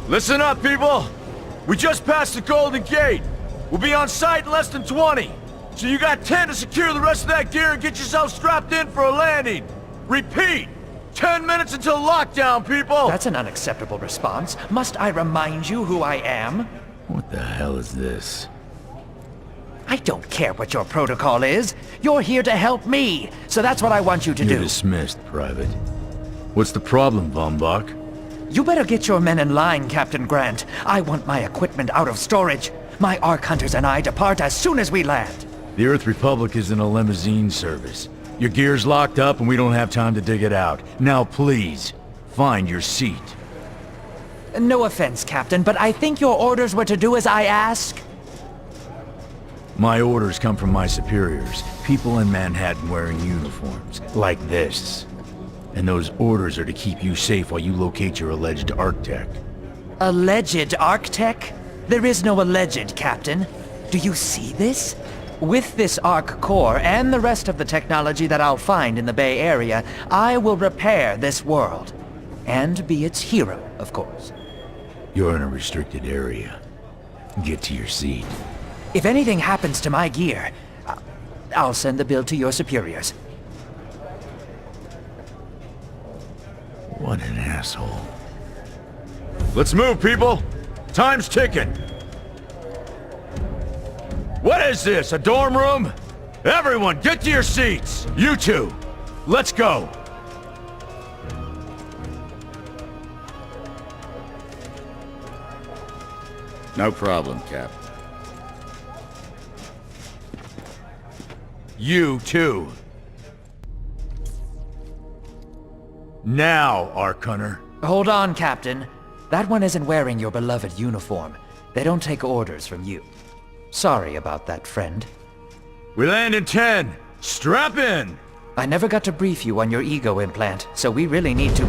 Listen up, people! We just passed the Golden Gate. We'll be on site in less than 20. So you got 10 to secure the rest of that gear and get yourself strapped in for a landing. Repeat! 10 minutes until lockdown, people! That's an unacceptable response. Must I remind you who I am? What the hell is this? I don't care what your protocol is. You're here to help me, so that's what I want you to You're do. dismissed, Private. What's the problem, Von Bach? You better get your men in line, Captain Grant. I want my equipment out of storage. My Ark Hunters and I depart as soon as we land. The Earth Republic is in a limousine service. Your gear's locked up and we don't have time to dig it out. Now please, find your seat. No offense, Captain, but I think your orders were to do as I ask. My orders come from my superiors. People in Manhattan wearing uniforms, like this. And those orders are to keep you safe while you locate your alleged Arctech. Alleged Arctech? There is no alleged, Captain. Do you see this? With this Ark core and the rest of the technology that I'll find in the Bay Area, I will repair this world. And be its hero, of course. You're in a restricted area. Get to your seat. If anything happens to my gear, I'll send the bill to your superiors. What an asshole. Let's move, people! Time's ticking! What is this, a dorm room? Everyone, get to your seats! You two, let's go! No problem, Cap. You too. Now, Ark Hunter. Hold on, Captain. That one isn't wearing your beloved uniform. They don't take orders from you. Sorry about that, friend. We land in 10. Strap in! I never got to brief you on your ego implant, so we really need to...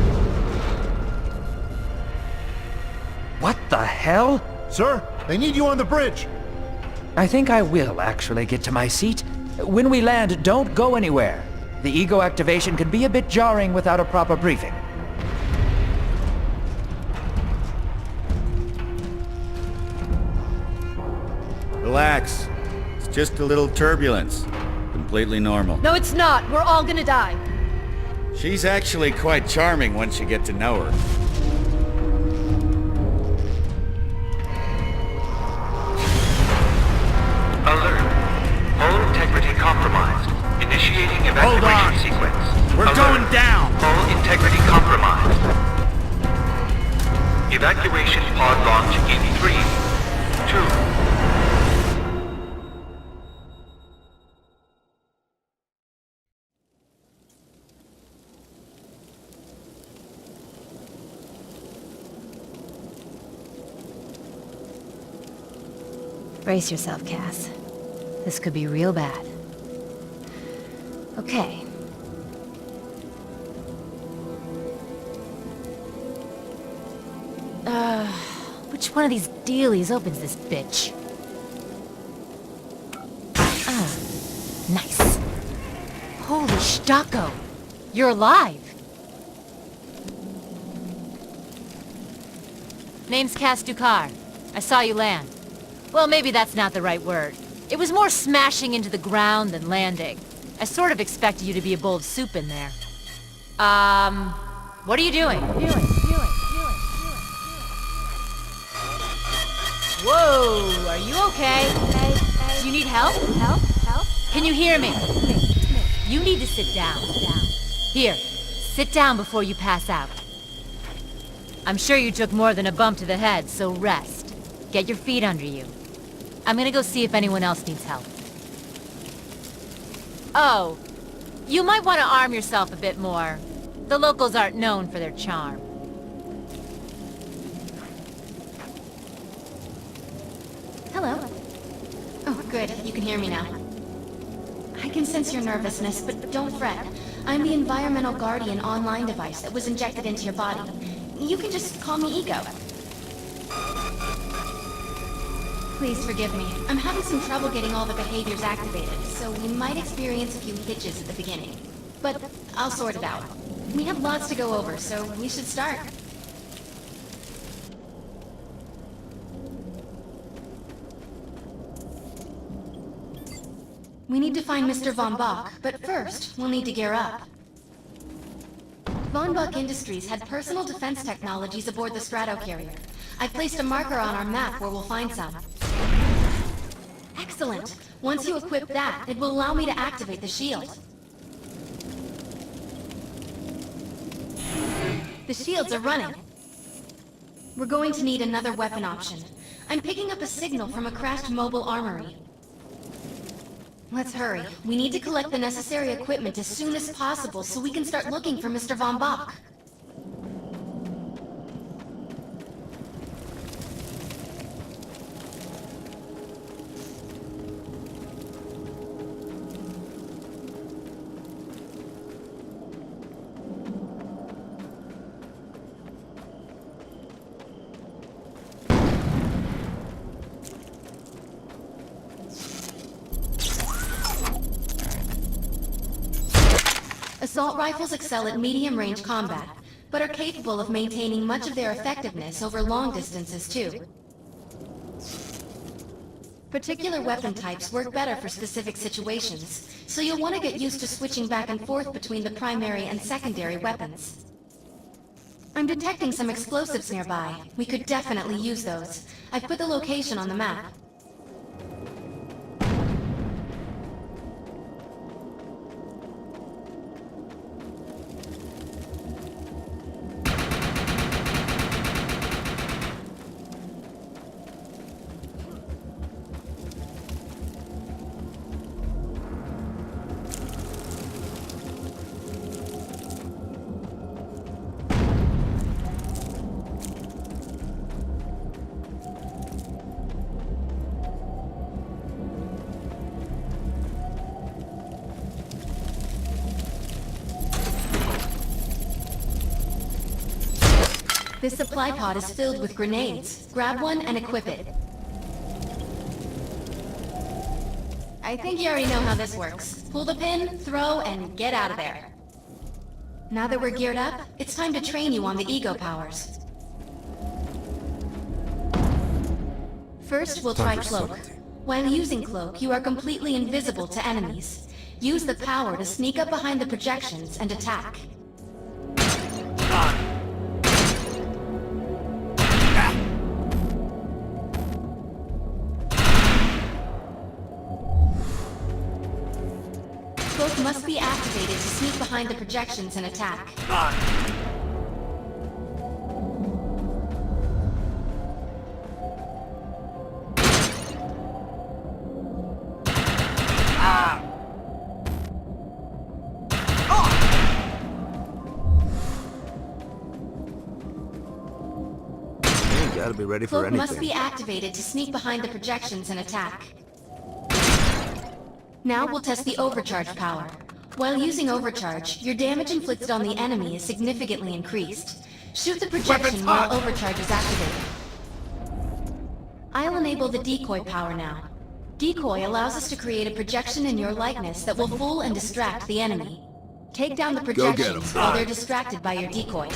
What the hell? Sir, they need you on the bridge. I think I will actually get to my seat. When we land, don't go anywhere. The ego activation can be a bit jarring without a proper briefing. Relax. It's just a little turbulence. Completely normal. No, it's not. We're all gonna die. She's actually quite charming once you get to know her. Alert. Hull integrity compromised. Initiating Hold on. evacuation sequence. We're Alert. going down! Hull integrity compromised. Evacuation pod launch in 3, 2... Brace yourself, Cass. This could be real bad. Okay. Which one of these dealies opens this bitch? Ah, nice. Holy Stocko! You're alive! Name's Cass Dukar. I saw you land. Well, maybe that's not the right word. It was more smashing into the ground than landing. I sort of expected you to be a bowl of soup in there. What are you doing? Whoa, are you okay? Do you need help? Help? Can you hear me? You need to sit down. Here, sit down before you pass out. I'm sure you took more than a bump to the head, so rest. Get your feet under you. I'm gonna go see if anyone else needs help. Oh, you might want to arm yourself a bit more. The locals aren't known for their charm. Hello. Oh, good. You can hear me now. I can sense your nervousness, but don't fret. I'm the Environmental Guardian online device that was injected into your body. You can just call me Ego. Please forgive me. I'm having some trouble getting all the behaviors activated, so we might experience a few hitches at the beginning. But I'll sort it out. We have lots to go over, so we should start. We need to find Mr. Von Bach, but first, we'll need to gear up. Von Bach Industries had personal defense technologies aboard the Stratocarrier. I placed a marker on our map where we'll find some. Excellent! Once you equip that, it will allow me to activate the shield. The shields are running. We're going to need another weapon option. I'm picking up a signal from a crashed mobile armory. Let's hurry. We need to collect the necessary equipment as soon as possible so we can start looking for Mr. Von Bach. Assault rifles excel at medium-range combat, but are capable of maintaining much of their effectiveness over long distances too. Particular weapon types work better for specific situations, so you'll want to get used to switching back and forth between the primary and secondary weapons. I'm detecting some explosives nearby. We could definitely use those. I've put the location on the map. This supply pod is filled with grenades. Grab one and equip it. I think you already know how this works. Pull the pin, throw, and get out of there. Now that we're geared up, it's time to train you on the ego powers. First, we'll try Cloak. While using Cloak, you are completely invisible to enemies. Use the power to sneak up behind the projections and attack. Cloak must be activated to sneak behind the projections and attack. You gotta be ready for Cloak anything. must be activated to sneak behind the projections and attack. Now we'll test the overcharge power. While using overcharge, your damage inflicted on the enemy is significantly increased. Shoot the projection while overcharge is activated. I'll enable the decoy power now. Decoy allows us to create a projection in your likeness that will fool and distract the enemy. Take down the projections while they're distracted by your decoy.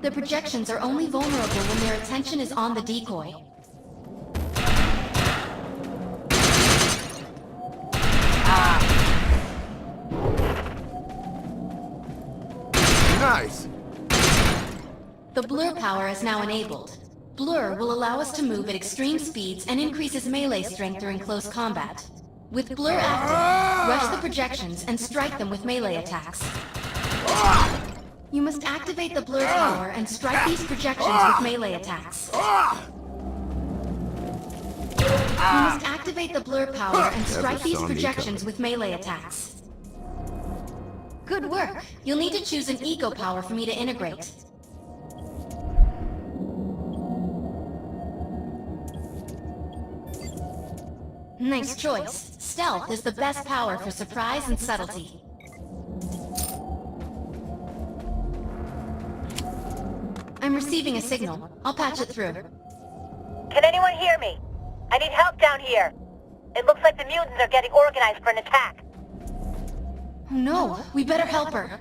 The projections are only vulnerable when their attention is on the decoy. Nice! The blur power is now enabled. Blur will allow us to move at extreme speeds and increases melee strength during close combat. With blur active, rush the projections and strike them with melee attacks. You must activate the blur power and strike these projections with melee attacks. You must activate the blur power and strike these projections with melee attacks. Good work. You'll need to choose an eco power for me to integrate. Nice choice. Stealth is the best power for surprise and subtlety. I'm receiving a signal. I'll patch it through. Can anyone hear me? I need help down here. It looks like the mutants are getting organized for an attack. Oh no, we better help her.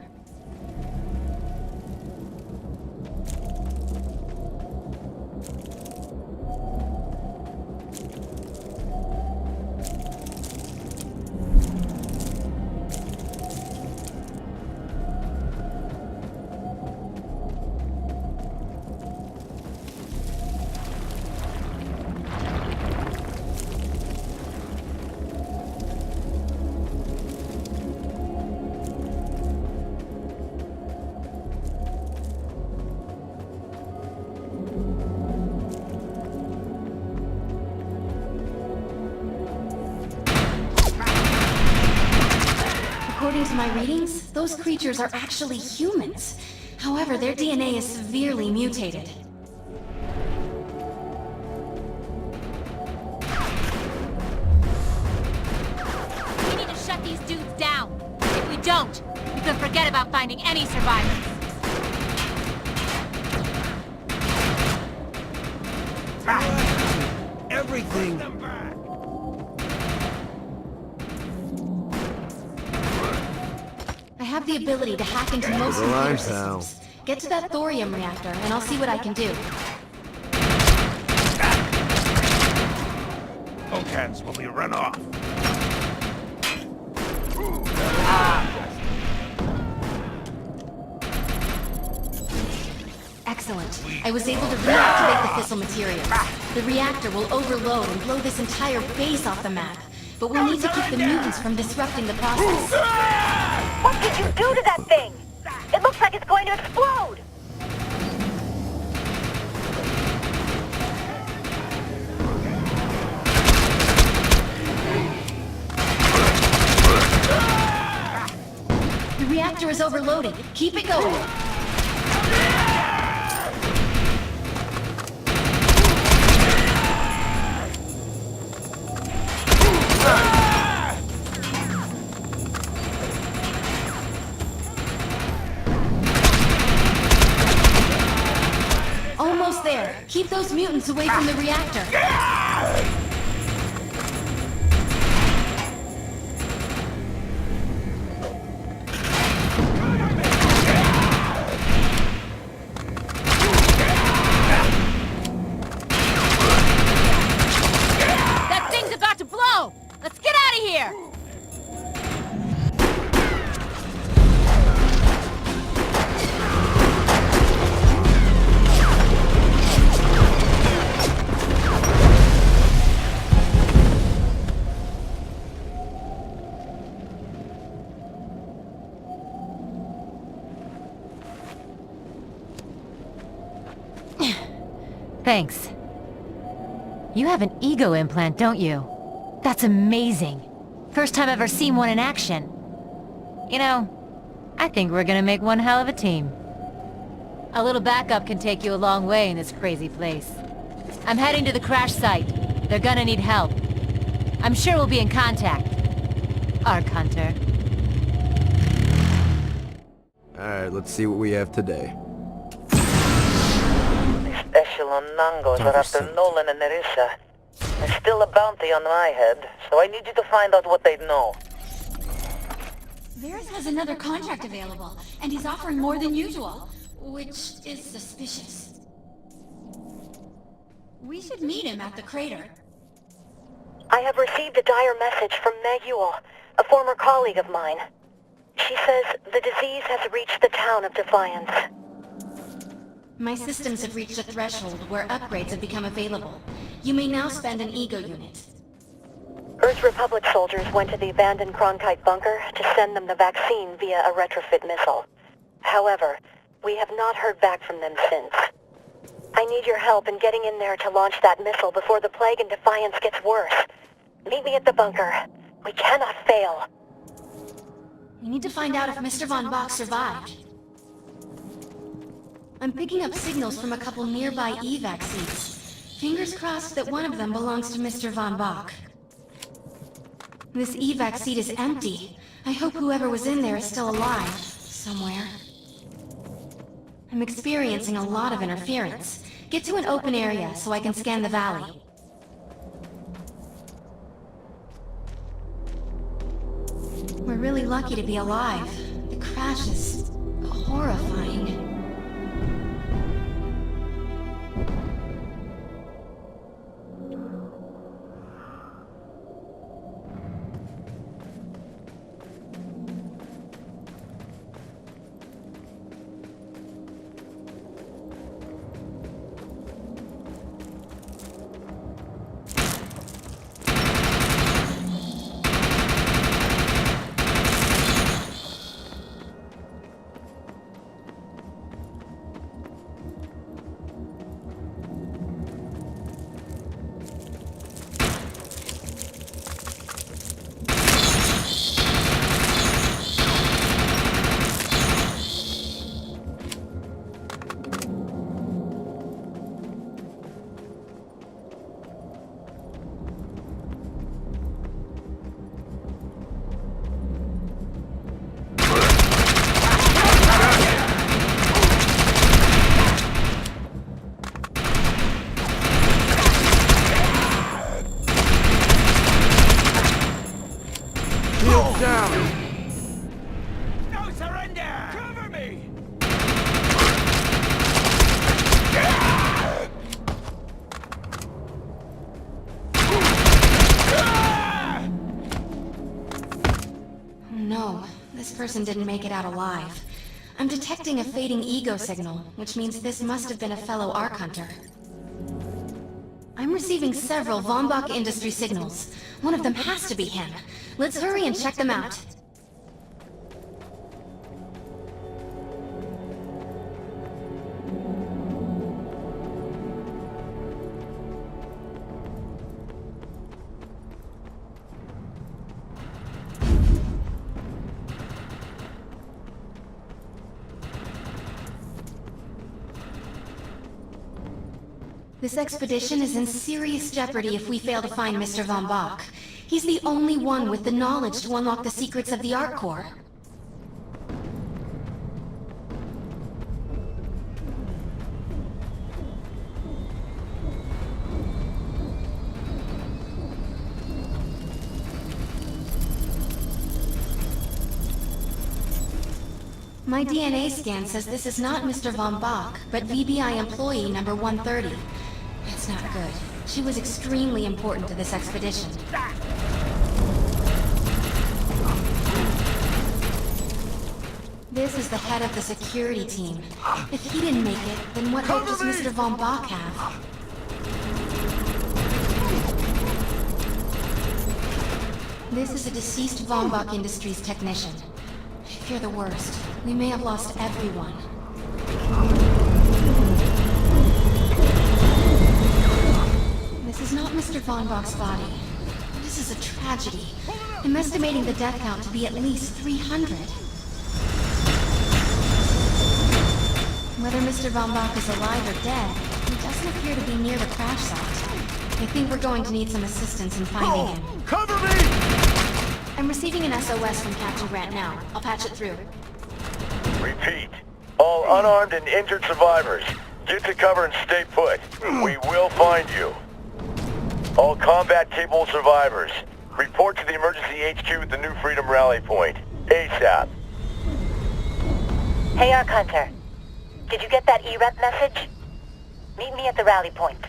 According to my readings, those creatures are actually humans. However, their DNA is severely mutated. We need to shut these dudes down. If we don't, we could forget about finding any survivors. Everything. I have the ability to hack into most the line, computer pal. systems. Get to that thorium reactor, and I'll see what I can do. Poke hands when we run off. Excellent. I was able to reactivate the fissile materials. The reactor will overload and blow this entire base off the map. But we'll need to keep the mutants from disrupting the process. What did you do to that thing? It looks like it's going to explode! The reactor is overloaded. Keep it going. Almost there. Keep those mutants away from the reactor. That thing's about to blow! Let's get out of here! Thanks. You have an ego implant, don't you? That's amazing. First time I've ever seen one in action. You know, I think we're gonna make one hell of a team. A little backup can take you a long way in this crazy place. I'm heading to the crash site. They're gonna need help. I'm sure we'll be in contact. Arc Hunter. Alright, let's see what we have today. Special Nangos are after Nolan and Nerissa. There's still a bounty on my head, so I need you to find out what they know. Varys has another contract available, and he's offering more than usual, which is suspicious. We should meet him at the crater. I have received a dire message from Meg Ewell, a former colleague of mine. She says the disease has reached the town of Defiance. My systems have reached a threshold where upgrades have become available. You may now spend an ego unit. Earth Republic soldiers went to the abandoned Cronkite bunker to send them the vaccine via a retrofit missile. However, we have not heard back from them since. I need your help in getting in there to launch that missile before the plague in Defiance gets worse. Meet me at the bunker. We cannot fail. We need to find out if Mr. Von Bach survived. I'm picking up signals from a couple nearby evac seats. Fingers crossed that one of them belongs to Mr. Von Bach. This evac seat is empty. I hope whoever was in there is still alive, somewhere. I'm experiencing a lot of interference. Get to an open area so I can scan the valley. really lucky to be alive. The crash is horrifying. No surrender! Cover me! Oh no, this person didn't make it out alive. I'm detecting a fading ego signal, which means this must have been a fellow Ark Hunter. I'm receiving several Von Bach Industry signals. One of them has to be him. Let's hurry and check them out. This expedition is in serious jeopardy if we fail to find Mr. Von Bach. He's the only one with the knowledge to unlock the secrets of the Ark Core. My DNA scan says this is not Mr. Von Bach, but VBI employee number 130. That's not good. She was extremely important to this expedition. This is the head of the security team. If he didn't make it, then what hope does Mr. Von Bach have? This is a deceased Von Bach Industries technician. I fear the worst. We may have lost everyone. This is not Mr. Von Bach's body. This is a tragedy. I'm estimating the death count to be at least 300. Whether Mr. Von Bach is alive or dead, he doesn't appear to be near the crash site. I think we're going to need some assistance in finding him. Cover me! I'm receiving an SOS from Captain Grant now. I'll patch it through. Repeat. All unarmed and injured survivors, get to cover and stay put. We will find you. All combat-capable survivors, report to the emergency HQ at the New Freedom Rally Point. ASAP. Hey, Ark Hunter. Did you get that EREP message? Meet me at the rally point.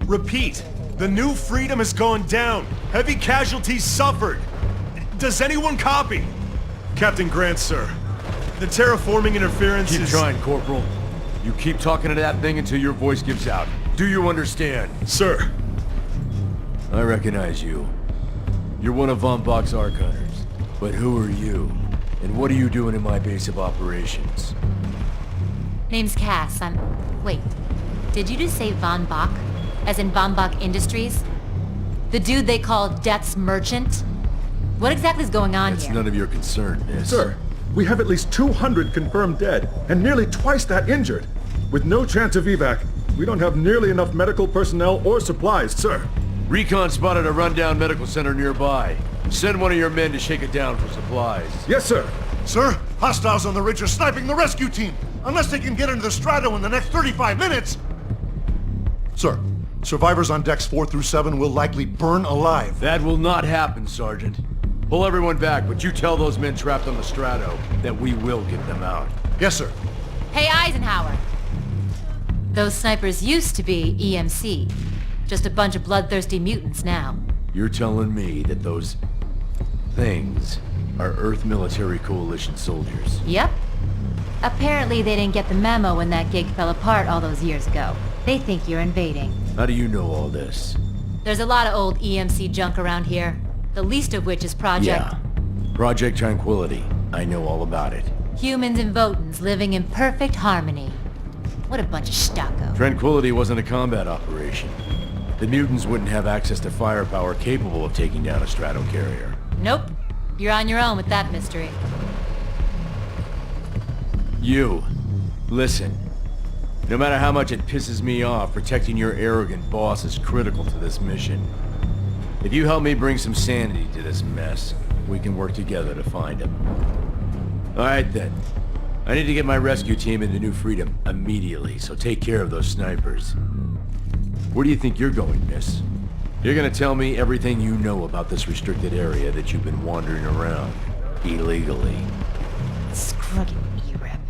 Repeat. The New Freedom has gone down. Heavy casualties suffered. Does anyone copy? Captain Grant, sir. The terraforming interference Keep is... trying, Corporal. You keep talking to that thing until your voice gives out. Do you understand? Sir. I recognize you. You're one of Von Bach's Ark Hunters. But who are you? And what are you doing in my base of operations? Name's Cass. Wait. Did you just say Von Bach? As in Baumbach Industries? The dude they call Death's Merchant? What exactly is going on It's here? none of your concern, miss. Sir, we have at least 200 confirmed dead, and nearly twice that injured. With no chance of evac, we don't have nearly enough medical personnel or supplies, sir. Recon spotted a rundown medical center nearby. Send one of your men to shake it down for supplies. Yes, sir. Sir, hostiles on the ridge are sniping the rescue team. Unless they can get into the Strato in the next 35 minutes. Sir, survivors on decks 4 through 7 will likely burn alive. That will not happen, Sergeant. Pull everyone back, but you tell those men trapped on the Strato that we will get them out. Yes, sir. Hey, Eisenhower. Those snipers used to be EMC. Just a bunch of bloodthirsty mutants now. You're telling me that those things are Earth Military Coalition soldiers? Yep. Apparently they didn't get the memo when that gig fell apart all those years ago. They think you're invading. How do you know all this? There's a lot of old EMC junk around here. The least of which is Project... Yeah. Project Tranquility. I know all about it. Humans and Votans living in perfect harmony. What a bunch of stucco. Tranquility wasn't a combat operation. The mutants wouldn't have access to firepower capable of taking down a strato carrier. Nope. You're on your own with that mystery. You, listen. No matter how much it pisses me off, protecting your arrogant boss is critical to this mission. If you help me bring some sanity to this mess, we can work together to find him. Alright then. I need to get my rescue team into New Freedom immediately, so take care of those snipers. Where do you think you're going, miss? You're gonna tell me everything you know about this restricted area that you've been wandering around illegally. Scruggy E-Rep.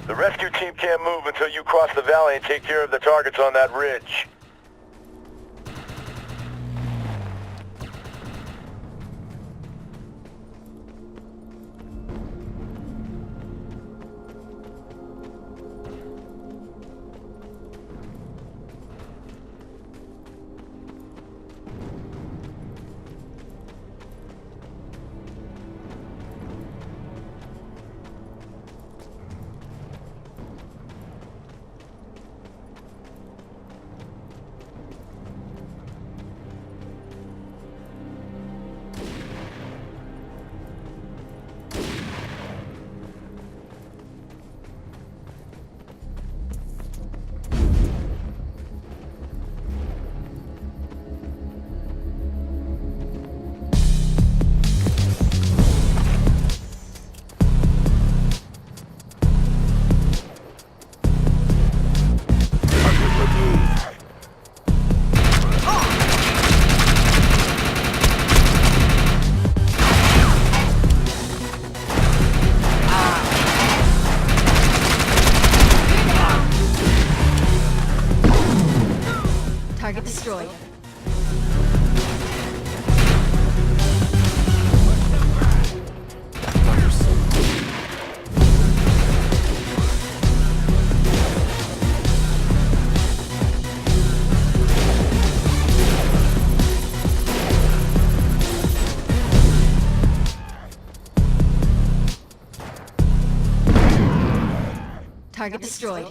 The rescue team can't move until you cross the valley and take care of the targets on that ridge. Target destroyed. Target destroyed.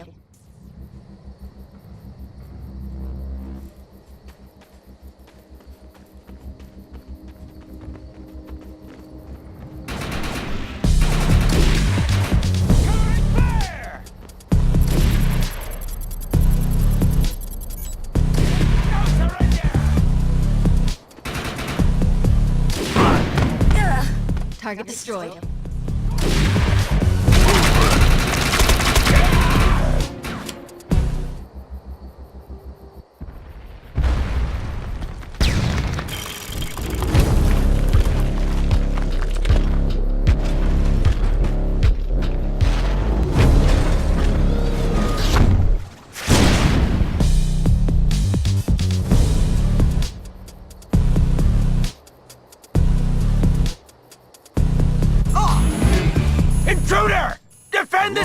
Target destroyed.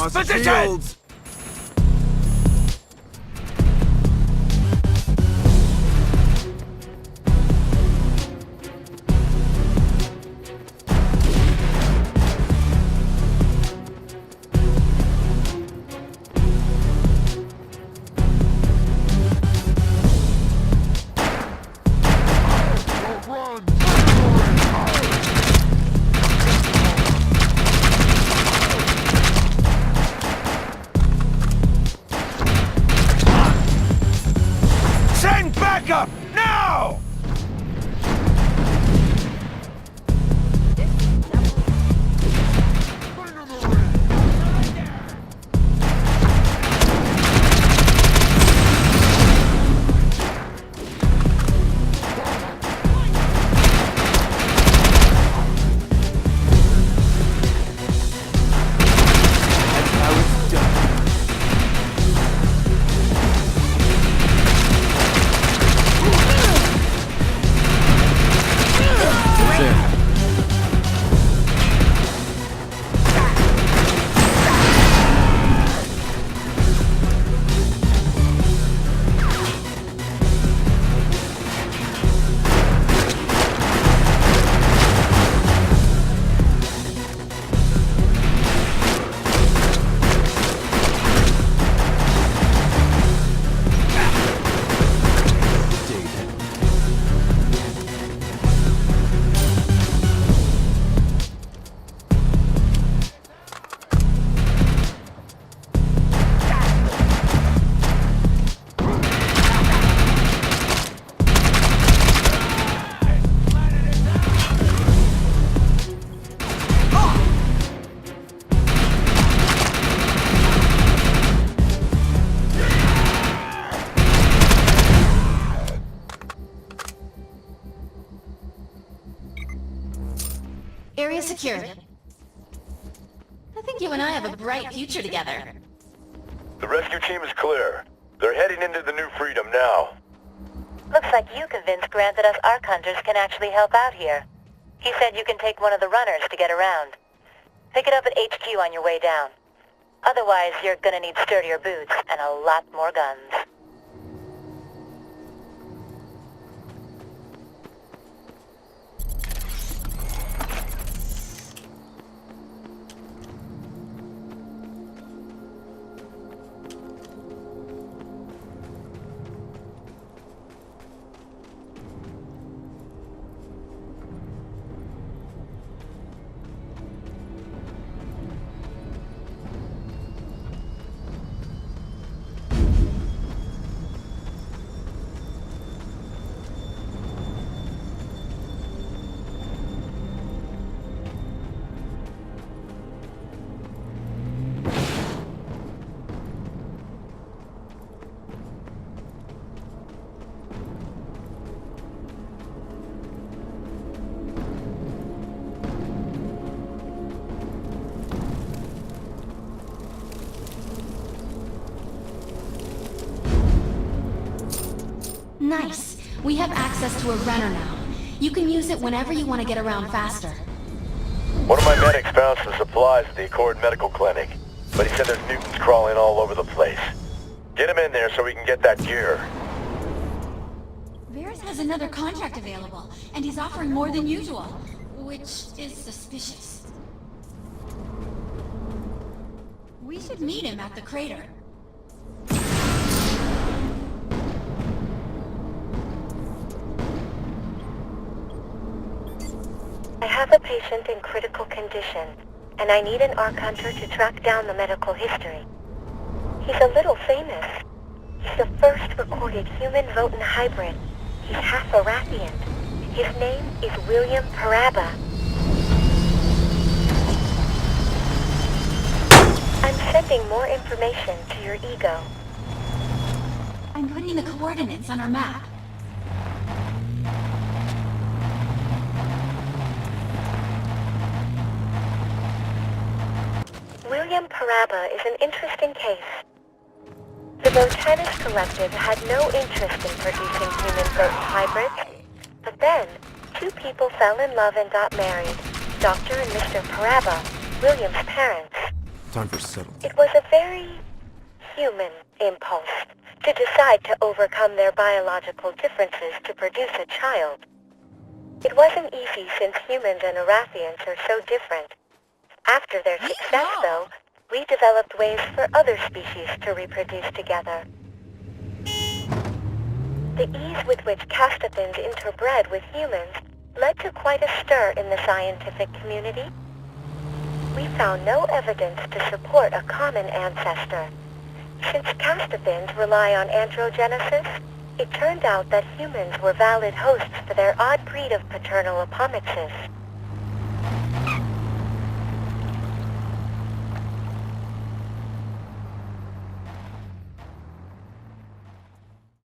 Fix position! Send backup! Now! Area secured. I think you and I have a bright future together. The rescue team is clear. They're heading into the New Freedom now. Looks like you convinced Grant that us Ark Hunters can actually help out here. He said you can take one of the runners to get around. Pick it up at HQ on your way down. Otherwise, you're gonna need sturdier boots and a lot more guns. Nice. We have access to a runner now. You can use it whenever you want to get around faster. One of my medics found some supplies at the Accord Medical Clinic, but he said there's mutants crawling all over the place. Get him in there so we can get that gear. Varys has another contract available, and he's offering more than usual, which is suspicious. We should meet him at the crater. I have a patient in critical condition, and I need an Ark Hunter to track down the medical history. He's a little famous. He's the first recorded human Votan hybrid. He's half Arathian. His name is William Paraba. I'm sending more information to your ego. I'm putting the coordinates on our map. William Paraba is an interesting case. The Botanist Collective had no interest in producing human Votan hybrids, but then two people fell in love and got married, Dr. and Mr. Paraba, William's parents. Time for settle. It was a very human impulse to decide to overcome their biological differences to produce a child. It wasn't easy since humans and Arathians are so different. After their success, though, we developed ways for other species to reproduce together. The ease with which Castathins interbred with humans led to quite a stir in the scientific community. We found no evidence to support a common ancestor. Since Castathins rely on androgenesis, it turned out that humans were valid hosts for their odd breed of paternal apomixis.